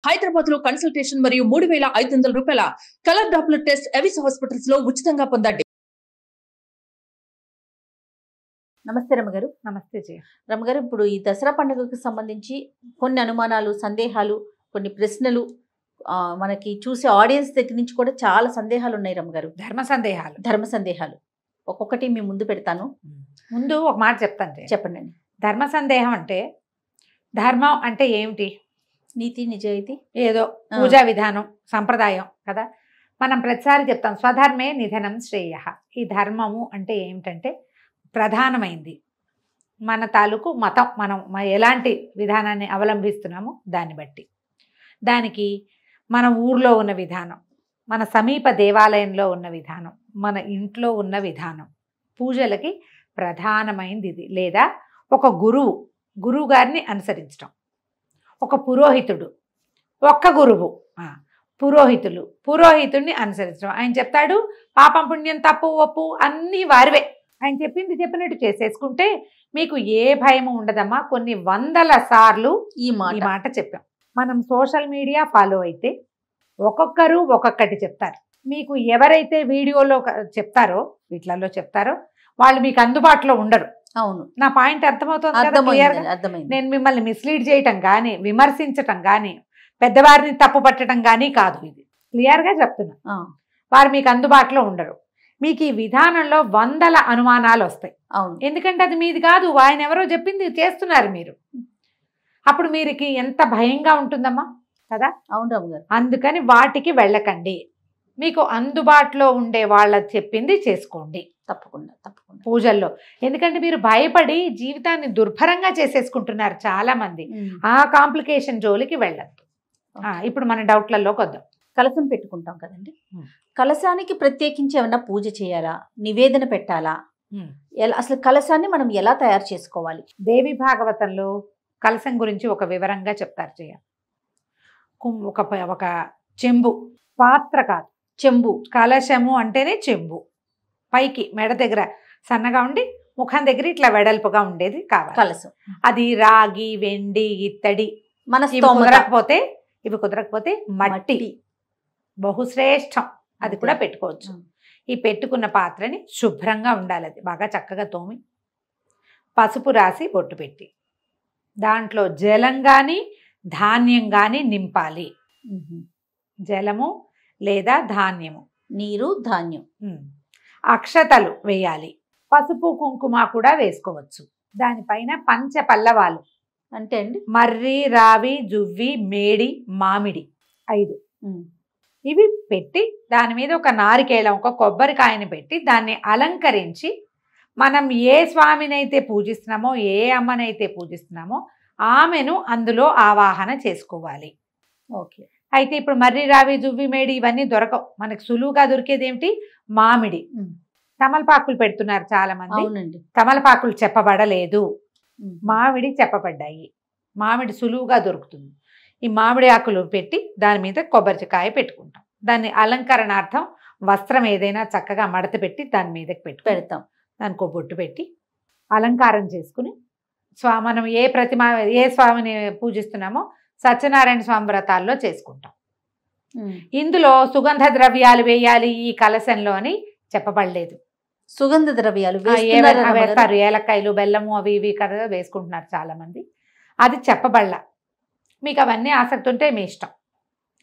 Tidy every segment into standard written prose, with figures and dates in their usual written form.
హైదరాబాద్ లో కన్సల్టేషన్ మరియు 3500 రూపాయల colour Doppler test Avis hospitals లో ఉచితంగా పొందండి. నమస్తే రమగారు. నమస్తే జయ. రమగారు, ఇప్పుడు ఈ దసరా పండుగకు సంబంధించి కొన్ని అనుమానాలు, సందేహాలు, కొన్ని ప్రశ్నలు మనకి చూసే ఆడియన్స్ దగ్గర నుంచి కూడా చాలా సందేహాలు ఉన్నాయి రమగారు. ధర్మ సందేహాలు ఒక్కొక్కటి మీ ముందు పెడతాను. ముందు ఒక మాట చెప్తాను జయ. చెప్పండి. ధర్మ సందేహం అంటే ధర్మం అంటే ఏమిటి? నీతి నిజాయితీ, ఏదో పూజా విధానం, సంప్రదాయం కదా. మనం ప్రతిసారి చెప్తాం స్వధర్మే నిధనం శ్రేయ. ఈ ధర్మము అంటే ఏమిటంటే ప్రధానమైంది మన తాలూకు మతం, మనం ఎలాంటి విధానాన్ని అవలంబిస్తున్నామో దాన్ని బట్టి, దానికి మన ఊర్లో ఉన్న విధానం, మన సమీప దేవాలయంలో ఉన్న విధానం, మన ఇంట్లో ఉన్న విధానం, పూజలకి ప్రధానమైంది ఇది. లేదా ఒక గురువు గారిని అనుసరించడం, ఒక పురోహితుడు, ఒక్క గురువు, పురోహితుడిని అనుసరించడం. ఆయన చెప్తాడు పాపం పుణ్యం తప్పు ఒప్పు అన్నీ వారివే, ఆయన చెప్పింది చెప్పినట్టు చేసేసుకుంటే మీకు ఏ భయము ఉండదమ్మా. కొన్ని వందల సార్లు ఈ మాట చెప్పాం. మనం సోషల్ మీడియా ఫాలో అయితే ఒక్కొక్కరు ఒక్కొక్కటి చెప్తారు. మీకు ఎవరైతే వీడియోలో చెప్తారో, వీటిలలో చెప్తారో వాళ్ళు మీకు అందుబాటులో ఉండరు. అవును, నా పాయింట్ అర్థమవుతుంది. నేను మిమ్మల్ని మిస్లీడ్ చేయటం కానీ, విమర్శించటం కానీ, పెద్దవారిని తప్పు పట్టడం కానీ కాదు. ఇది క్లియర్గా చెప్తున్నా. వారు మీకు అందుబాటులో ఉండరు. మీకు ఈ విధానంలో వందల అనుమానాలు వస్తాయి. అవును, ఎందుకంటే అది మీది కాదు, ఆయన ఎవరో చెప్పింది చేస్తున్నారు మీరు. అప్పుడు మీరుకి ఎంత భయంగా ఉంటుందమ్మా కదా. అవును రాముగారు. అందుకని వాటికి వెళ్ళకండి. మీకు అందుబాటులో ఉండే వాళ్ళ చెప్పింది చేసుకోండి. తప్పకుండా పూజల్లో. ఎందుకంటే మీరు భయపడి జీవితాన్ని దుర్భరంగా చేసేసుకుంటున్నారు చాలా మంది. ఆ కాంప్లికేషన్ జోలికి వెళ్ళద్దు. ఇప్పుడు మన డౌట్లలోకి వద్దాం. కలశం పెట్టుకుంటాం కదండి, కలశానికి ప్రత్యేకించి ఏమన్నా పూజ చేయాలా, నివేదన పెట్టాలా, అసలు కలశాన్ని మనం ఎలా తయారు చేసుకోవాలి? దేవి భాగవతంలో కలశం గురించి ఒక వివరంగా చెప్తారు జయ. ఒక చెంబు, పాత్ర కాదు, చెంబు. కలశము అంటేనే చెంబు. పైకి మెడ దగ్గర సన్నగా ఉండి ముఖం దగ్గర ఇట్లా వెడల్పుగా ఉండేది కావాలి కలశం. అది రాగి, వెండి, ఇత్తడి. ఇవి కుదరకపోతే మట్టి బహుశ్రేష్టం, అది కూడా పెట్టుకోవచ్చు. ఈ పెట్టుకున్న పాత్రని శుభ్రంగా ఉండాలి, అది బాగా చక్కగా తోమి పసుపు రాసి బొట్టు పెట్టి దాంట్లో జలం కానీ ధాన్యం కానీ నింపాలి. జలము లేదా ధాన్యము, నీరు, ధాన్యం. అక్షతలు వేయాలి. పసుపు కుంకుమ కూడా వేసుకోవచ్చు. దానిపైన పంచ పల్లవాలు అంటే అండి మర్రి, రావి, జువ్వి, మేడి, మామిడి 5 ఇవి పెట్టి దాని మీద ఒక నారికేళం, ఒక కొబ్బరికాయని పెట్టి దాన్ని అలంకరించి మనం ఏ స్వామినైతే పూజిస్తున్నామో, ఏ అమ్మనైతే పూజిస్తున్నామో ఆమెను అందులో ఆవాహన చేసుకోవాలి. ఓకే. అయితే ఇప్పుడు మర్రి, రావి, జువ్వి, మేడి ఇవన్నీ దొరకవు. మనకు సులువుగా దొరికేది ఏమిటి? మామిడి. తమలపాకులు పెడుతున్నారు చాలా మంది. తమలపాకులు చెప్పబడలేదు, మామిడి చెప్పబడ్డాయి. మామిడి సులువుగా దొరుకుతుంది. ఈ మామిడి ఆకులు పెట్టి దాని మీద కొబ్బరికాయ పెట్టుకుంటాం. దాన్ని అలంకరణార్థం వస్త్రం ఏదైనా చక్కగా మడత పెట్టి దాని మీదకి పెడతాం. దానికి ఒక బొట్టు పెట్టి అలంకారం చేసుకుని మనం ఏ స్వామిని పూజిస్తున్నామో సత్యనారాయణ స్వామి వ్రతాల్లో చేసుకుంటాం. ఇందులో సుగంధ ద్రవ్యాలు వేయాలి ఈ కలశంలో అని చెప్పబడలేదు. సుగంధ ద్రవ్యాలు వేస్తారు, ఏలక్కాయలు, బెల్లము అవి ఇవి కదా వేసుకుంటున్నారు చాలా మంది. అది చెప్పబడలా. మీకు అవన్నీ ఆసక్తి ఉంటే మీ ఇష్టం,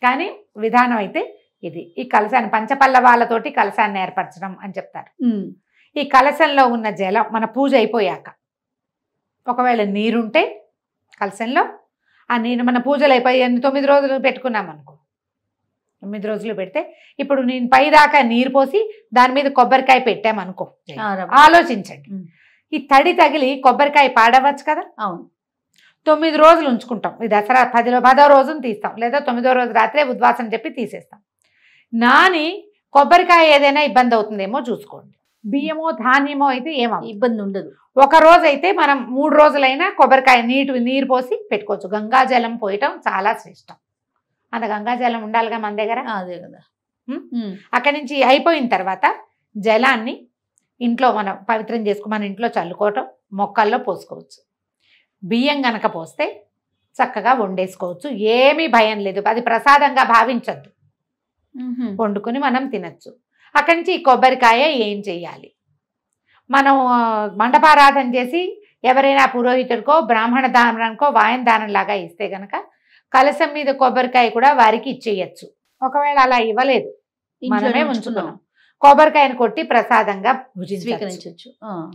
కానీ విధానం అయితే ఇది. ఈ కలశాన్ని పంచపల్లవాలతోటి కలశాన్ని ఏర్పరచడం అని చెప్తారు. ఈ కలశంలో ఉన్న జలం మన పూజ అయిపోయాక, ఒకవేళ నీరుంటే కలశంలో ఆ నీరు మన పూజలు అయిపోయి 9 రోజులు పెట్టుకున్నాం అనుకో, 9 రోజులు పెడితే ఇప్పుడు నేను పైదాకా నీరు పోసి దాని మీద కొబ్బరికాయ పెట్టామనుకో, ఆలోచించండి. ఈ తడి తగిలి కొబ్బరికాయ పాడవచ్చు కదా. అవును. 9 రోజులు ఉంచుకుంటాం. ఈ దసరా 10వ రోజున తీస్తాం, లేదా 9వ రోజు రాత్రే ఉద్వాసన చెప్పి తీసేస్తాం. నాని కొబ్బరికాయ ఏదైనా ఇబ్బంది అవుతుందేమో చూసుకోండి. బియ్యమో ధాన్యమో అయితే ఏమో ఇబ్బంది ఉండదు. ఒక రోజు అయితే మనం 3 రోజులైనా కొబ్బరికాయ నీరు పోసి పెట్టుకోవచ్చు. గంగాజలం పోయటం చాలా శ్రేష్టం. అంత గంగాజలం ఉండాలిగా మన దగ్గర. అదే కదా. అక్కడి నుంచి అయిపోయిన తర్వాత జలాన్ని ఇంట్లో మనం పవిత్రం చేసుకుని మన ఇంట్లో చల్లుకోవటం, మొక్కల్లో పోసుకోవచ్చు. బియ్యం గనక పోస్తే చక్కగా వండేసుకోవచ్చు, ఏమీ భయం లేదు. అది ప్రసాదంగా భావించద్దు, వండుకొని మనం తినచ్చు. అక్కడి నుంచి ఈ కొబ్బరికాయ ఏం చెయ్యాలి, మనం మండపారాధన చేసి ఎవరైనా పురోహితుడికో బ్రాహ్మణ దానానికో వాయన దానం లాగా ఇస్తే గనక కలశం మీద కొబ్బరికాయ కూడా వారికి ఇచ్చేయచ్చు. ఒకవేళ అలా ఇవ్వలేదు, మనమే ఉంచుకున్నాం, కొబ్బరికాయను కొట్టి ప్రసాదంగా స్వీకరించవచ్చు.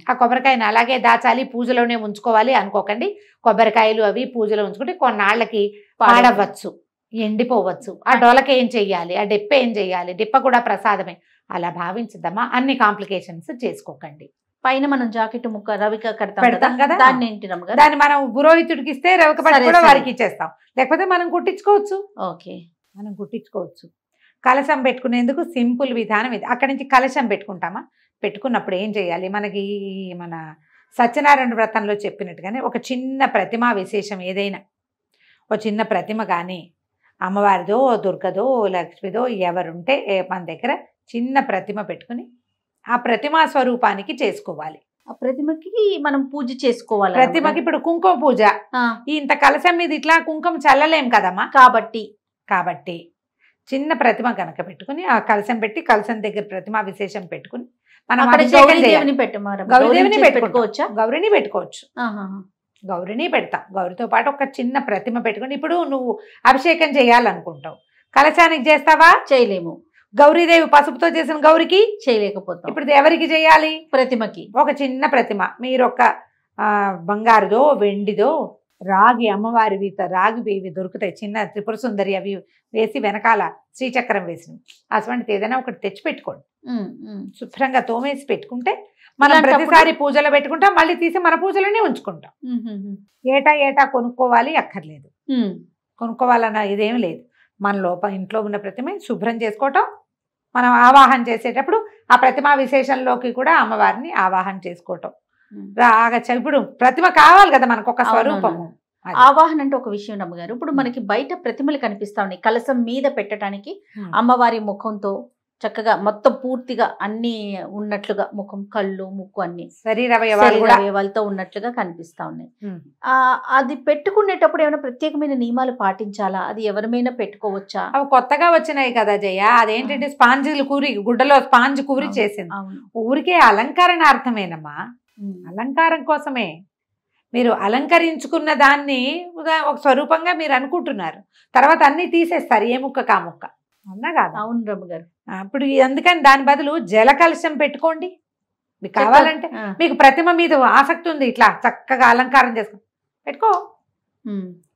ఆ కొబ్బరికాయను అలాగే దాచాలి, పూజలోనే ఉంచుకోవాలి అనుకోకండి. కొబ్బరికాయలు అవి పూజలో ఉంచుకుంటే కొన్నాళ్ళకి పాడవచ్చు, ఎండిపోవచ్చు. ఆ డొలక ఏం చెయ్యాలి, ఆ డిప్ప ఏం చెయ్యాలి, డిప్ప కూడా ప్రసాదమే, అలా భావించద్దమ్మా. అన్ని కాంప్లికేషన్స్ చేసుకోకండి. పైన మనం జాకెట్ ముక్క రవిక పెడతాం కదా, దాన్ని దాన్ని మనం పురోహితుడికి ఇస్తే రవిక పట్టి కూడా వారికి ఇచ్చేస్తాం, లేకపోతే మనం కుట్టించుకోవచ్చు. ఓకే, మనం కుట్టించుకోవచ్చు. కలశం పెట్టుకునేందుకు సింపుల్ విధానం ఇది. అక్కడి నుంచి కలశం పెట్టుకుంటామా, పెట్టుకున్నప్పుడు ఏం చేయాలి, మనకి మన సత్యనారాయణ వ్రతంలో చెప్పినట్టుగానే ఒక చిన్న ప్రతిమా విశేషం ఏదైనా ఒక చిన్న ప్రతిమ కానీ అమ్మవారిదో దుర్గదో లక్ష్మిదో ఎవరుంటే మన దగ్గర చిన్న ప్రతిమ పెట్టుకుని ఆ ప్రతిమా స్వరూపానికి చేసుకోవాలి. ఆ ప్రతిమకి మనం పూజ చేసుకోవాలి. ప్రతిమకి ఇప్పుడు కుంకుమ పూజ, ఇంత కలశం మీద ఇట్లా కుంకుమ చల్లలేం కదమ్మా, కాబట్టి చిన్న ప్రతిమ కనుక పెట్టుకుని ఆ కలశం పెట్టి కలశం దగ్గర ప్రతిమా విశేషం పెట్టుకుని మనం గౌరీదేవిని పెట్టుకోవచ్చా, గౌరిని పెట్టుకోవచ్చు, గౌరిని పెడతాం. గౌరితో పాటు ఒక చిన్న ప్రతిమ పెట్టుకుని ఇప్పుడు నువ్వు అభిషేకం చేయాలనుకుంటావు, కలశానికి చేస్తావా, చేయలేము. గౌరీదేవి పసుపుతో చేసిన గౌరికి చేయలేకపోతాం. ఇప్పుడు ఎవరికి చేయాలి, ప్రతిమకి. ఒక చిన్న ప్రతిమ మీరు ఒక బంగారుదో వెండిదో రాగి అమ్మవారివి రాగి ఇవి దొరుకుతాయి, చిన్న త్రిపుర సుందరి అవి వేసి వెనకాల శ్రీచక్రం వేసి అటువంటిది ఏదైనా ఒకటి తెచ్చి పెట్టుకోండి. శుభ్రంగా తోమేసి పెట్టుకుంటే మనం ప్రతిసారి పూజలో పెట్టుకుంటాం, మళ్ళీ తీసి మన పూజలోనే ఉంచుకుంటాం. ఏటా కొనుక్కోవాలి అక్కర్లేదు, కొనుక్కోవాలన్న ఇదేం లేదు. మన ఇంట్లో ఉన్న ప్రతిమ శుభ్రం చేసుకోవటం, మనం ఆవాహన చేసేటప్పుడు ఆ ప్రతిమా విశేషంలోకి కూడా అమ్మవారిని ఆవాహన చేసుకోవటం. ఇప్పుడు ప్రతిమ కావాలి కదా మనకు ఒక స్వరూపము. ఆవాహన అంటే ఒక విషయం అమ్మగారు, ఇప్పుడు మనకి బయట ప్రతిమలు కనిపిస్తా ఉన్నాయి, కలశం మీద పెట్టడానికి అమ్మవారి ముఖంతో చక్కగా మొత్తం పూర్తిగా అన్ని ఉన్నట్లుగా ముఖం కళ్ళు ముక్కు అన్ని శరీరవయవాలతో ఉన్నట్లుగా కనిపిస్తా ఉన్నాయి. అది పెట్టుకునేటప్పుడు ఏమైనా ప్రత్యేకమైన నియమాలు పాటించాలా, అది ఎవరిమైనా పెట్టుకోవచ్చా? అవి కొత్తగా వచ్చినాయి కదా జయ, అదేంటంటే స్పాంజిలు కూరి గుడ్డలో స్పాంజ్ కూరి చేసింది, ఊరికే అలంకరణార్థమేనమ్మా, అలంకారం కోసమే. మీరు అలంకరించుకున్న దాన్ని ఒక స్వరూపంగా మీరు అనుకుంటున్నారు, తర్వాత అన్ని తీసేస్తారు ఏ ముక్క కా ముక్క, అవునా కాదు? అవును రమ్మ గారు. అప్పుడు అందుకని దాని బదులు జల కలశం పెట్టుకోండి. మీకు కావాలంటే, మీకు ప్రతిమ మీద ఆసక్తి ఉంది ఇట్లా చక్కగా అలంకారం చేసుకో పెట్టుకో,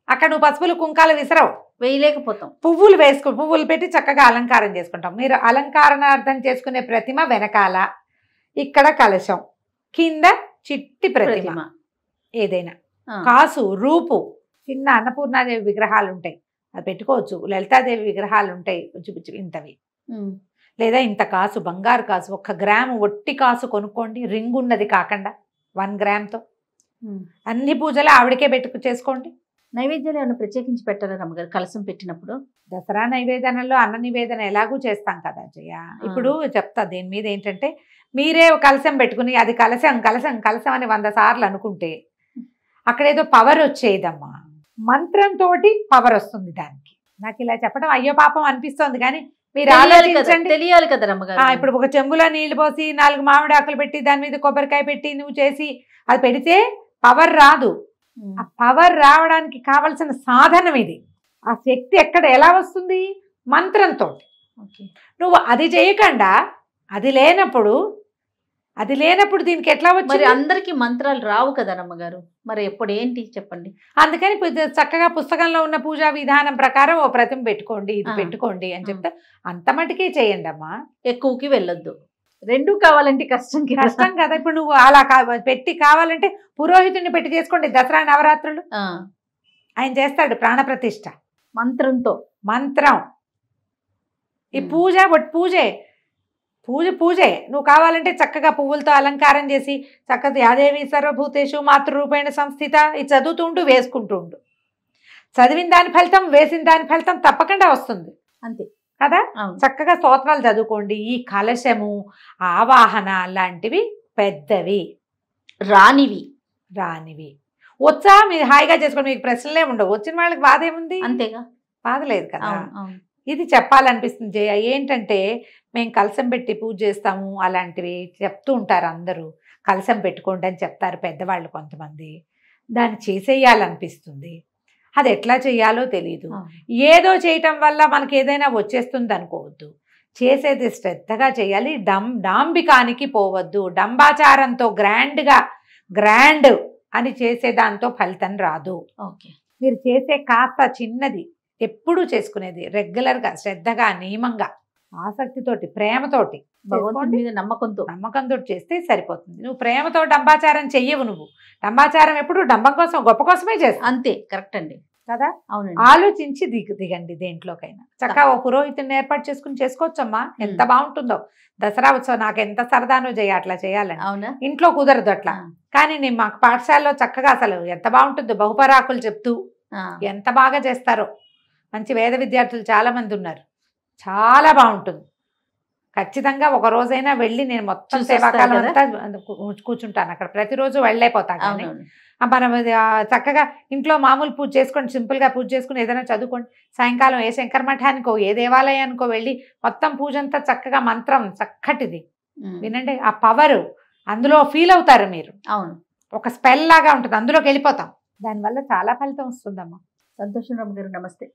అక్కడ నువ్వు పసుపులు కుంకాలు విసరవు, వేయలేకపోతాం, పువ్వులు వేసుకో, పువ్వులు పెట్టి చక్కగా అలంకారం చేసుకుంటాం. మీరు అలంకరణార్థం చేసుకునే ప్రతిమ వెనకాల ఇక్కడ కలశం, కింద చిట్టి ప్రతిమ ఏదైనా, కాసు రూపు, చిన్న అన్నపూర్ణాదేవి విగ్రహాలు ఉంటాయి అది పెట్టుకోవచ్చు, లలితాదేవి విగ్రహాలు ఉంటాయి ఇంతవి, లేదా ఇంత కాసు బంగారు కాసు 1 గ్రాము ఒట్టి కాసు కొనుక్కోండి, రింగ్ ఉన్నది కాకుండా 1 గ్రామ్తో అన్ని పూజలు ఆవిడకే చేసుకోండి. నైవేద్యాలు ఏమైనా ప్రత్యేకించి పెట్టారా రమ్మగారు కలశం పెట్టినప్పుడు? దసరా నైవేదనలో అన్న నివేదన ఎలాగూ చేస్తాం కదా జయ. ఇప్పుడు చెప్తా దీని మీద ఏంటంటే, మీరే కలశం పెట్టుకుని అది కలశం కలశం కలశం అని 100 సార్లు అనుకుంటే అక్కడేదో పవర్ వచ్చేదమ్మా, మంత్రంతో పవర్ వస్తుంది దానికి. నాకు ఇలా చెప్పడం అయ్యో పాపం అనిపిస్తోంది, కానీ మీరు ఆలోచించండి, తెలియాలి కదా రమ్మగారు. ఇప్పుడు ఒక చెంబులో నీళ్లు పోసి 4 మామిడి ఆకులు పెట్టి దాని మీద కొబ్బరికాయ పెట్టి నువ్వు చేసి అది పెడితే పవర్ రాదు. ఆ పవర్ రావడానికి కావలసిన సాధనం ఇది. ఆ శక్తి ఎక్కడ ఎలా వస్తుంది? మంత్రంతో. నువ్వు అది చేయకుండా అది లేనప్పుడు దీనికి ఎట్లా వచ్చి? అందరికి మంత్రాలు రావు కదా రమ్మగారు, మరి ఎప్పుడు ఏంటి చెప్పండి. అందుకని చక్కగా పుస్తకంలో ఉన్న పూజా విధానం ప్రకారం ఓ ప్రతిమ పెట్టుకోండి, ఇది పెట్టుకోండి అని చెప్తే అంత మటుకే చేయండి అమ్మా, ఎక్కువకి వెళ్ళొద్దు. 2 కావాలంటే కష్టం కదా. ఇప్పుడు నువ్వు అలా పెట్టి కావాలంటే పురోహితుడిని పెట్టి చేసుకోండి. దసరా నవరాత్రులు ఆయన చేస్తాడు ప్రాణప్రతిష్ఠ మంత్రంతో. మంత్రం ఈ పూజ పూజే నువ్వు కావాలంటే చక్కగా పువ్వులతో అలంకారం చేసి చక్కగా యాదేవి సర్వభూతేషు మాతృరూపేణ సంస్థిత ఇది చదువుతూ ఉంటూ వేసుకుంటూ ఉండు. చదివిన దాని ఫలితం వేసిన దాని ఫలితం తప్పకుండా వస్తుంది అంతే కదా. చక్కగా స్తోత్రాలు చదువుకోండి. ఈ కలశము ఆవాహన లాంటివి పెద్దవి రానివి వచ్చా మీరు హాయిగా చేసుకోండి, మీకు ప్రశ్నలే ఉండవు. వచ్చిన వాళ్ళకి బాధ ఏముంది? అంతేగా, బాధ లేదు కదా. అవును అవును ఇది చెప్పాలనిపిస్తుంది జయ. ఏంటంటే మేము కలశం పెట్టి పూజ చేస్తాము అలాంటివి చెప్తూ ఉంటారు అందరూ. కలశం పెట్టుకోండి అని చెప్తారు పెద్దవాళ్ళు కొంతమంది. దాన్ని చేసేయాలనిపిస్తుంది. అది ఎట్లా చేయాలో తెలియదు. ఏదో చేయటం వల్ల మనకి ఏదైనా వచ్చేస్తుంది అనుకోవద్దు. చేసేది శ్రద్ధగా చేయాలి. డాంబికానికి పోవద్దు. డంబాచారంతో గ్రాండ్ అని చేసేదాంతో ఫలితం రాదు. ఓకే, మీరు చేసే కాస్త చిన్నది ఎప్పుడూ చేసుకునేది రెగ్యులర్గా, శ్రద్ధగా, నియమంగా, ఆసక్తితోటి, ప్రేమతోటి, భగవంతుడి మీద నమ్మకంతో చేస్తే సరిపోతుంది. నువ్వు ప్రేమతో డంబాచారం చెయ్యవు. నువ్వు డంబాచారం ఎప్పుడు డంబం కోసం, గొప్ప కోసమే చేస్తావు. అంతే, కరెక్ట్ అండి కదా. అవునండి, ఆలోచించి దిగండి దేంట్లోకైనా. చక్కగా ఓ పురోహితుని ఏర్పాటు చేసుకుని చేసుకోవచ్చమ్మా. ఎంత బాగుంటుందో. దసరా ఉత్సవం నాకు ఎంత సరదానో అట్లా చేయాలని. అవునా, ఇంట్లో కుదరదు అట్లా. కానీ నేను మాకు పాఠశాలలో చక్కగా అసలు ఎంత బాగుంటుందో, బహుపరాకులు చెప్తూ ఎంత బాగా చేస్తారో. మంచి వేద విద్యార్థులు చాలా మంది ఉన్నారు. చాలా బాగుంటుంది. ఖచ్చితంగా ఒక రోజైనా వెళ్ళి నేను మొత్తం సేవాకాలం అంతా కూర్చుంటాను అక్కడ. ప్రతిరోజు వెళ్ళైపోతాను. కానీ మనం చక్కగా ఇంట్లో మామూలు పూజ చేసుకొని, సింపుల్గా పూజ చేసుకుని ఏదైనా చదువుకోండి. సాయంకాలం ఏ శంకర మఠానికో ఏ దేవాలయానికో వెళ్ళి మొత్తం పూజ అంతా చక్కగా మంత్రం చక్కటిది వినండి. ఆ పవర్ అందులో ఫీల్ అవుతారు మీరు. అవును, ఒక స్పెల్ లాగా ఉంటుంది, అందులోకి వెళ్ళిపోతాం. దానివల్ల చాలా ఫలితం వస్తుందమ్మా. సంతోషం రమ్మ గారు, నమస్తే.